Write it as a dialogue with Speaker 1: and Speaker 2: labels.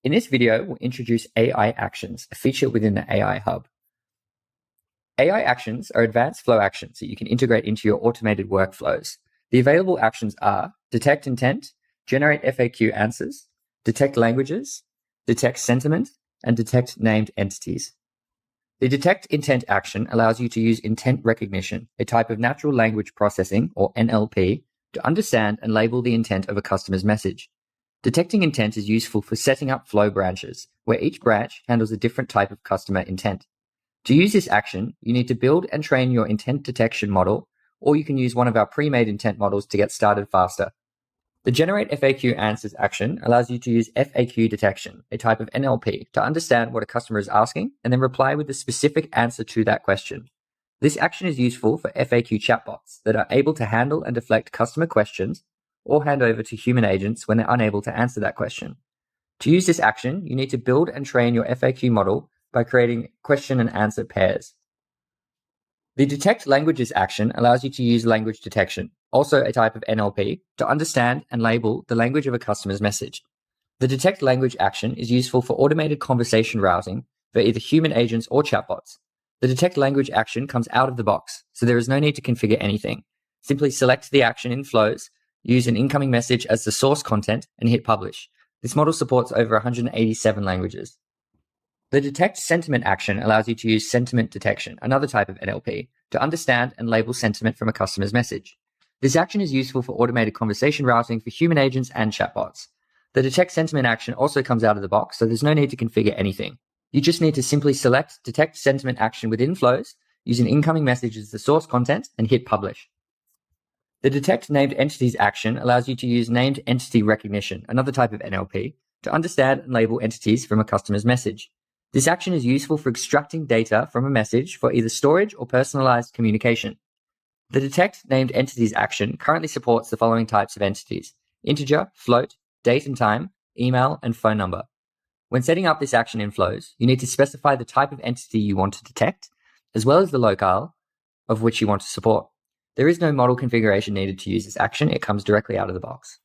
Speaker 1: In this video, we'll introduce AI actions, a feature within the AI Hub. AI actions are advanced flow actions that you can integrate into your automated workflows. The available actions are detect intent, generate FAQ answers, detect languages, detect sentiment, and detect named entities. The detect intent action allows you to use intent recognition, a type of natural language processing, or NLP, to understand and label the intent of a customer's message. Detecting intent is useful for setting up flow branches, where each branch handles a different type of customer intent. To use this action, you need to build and train your intent detection model, or you can use one of our pre-made intent models to get started faster. The generate FAQ answers action allows you to use FAQ detection, a type of NLP, to understand what a customer is asking and then reply with a specific answer to that question. This action is useful for FAQ chatbots that are able to handle and deflect customer questions or hand over to human agents when they're unable to answer that question. To use this action, you need to build and train your FAQ model by creating question and answer pairs. The detect languages action allows you to use language detection, also a type of NLP, to understand and label the language of a customer's message. The detect language action is useful for automated conversation routing for either human agents or chatbots. The detect language action comes out of the box, so there is no need to configure anything. Simply select the action in flows, use an incoming message as the source content, and hit publish. This model supports over 187 languages. The detect sentiment action allows you to use sentiment detection, another type of NLP, to understand and label sentiment from a customer's message. This action is useful for automated conversation routing for human agents and chatbots. The detect sentiment action also comes out of the box, so there's no need to configure anything. You just need to simply select detect sentiment action within flows, use an incoming message as the source content, and hit publish. The detect named entities action allows you to use named entity recognition, another type of NLP, to understand and label entities from a customer's message. This action is useful for extracting data from a message for either storage or personalized communication. The detect named entities action currently supports the following types of entities: integer, float, date and time, email, and phone number. When setting up this action in flows, you need to specify the type of entity you want to detect, as well as the locale of which you want to support. There is no model configuration needed to use this action. It comes directly out of the box.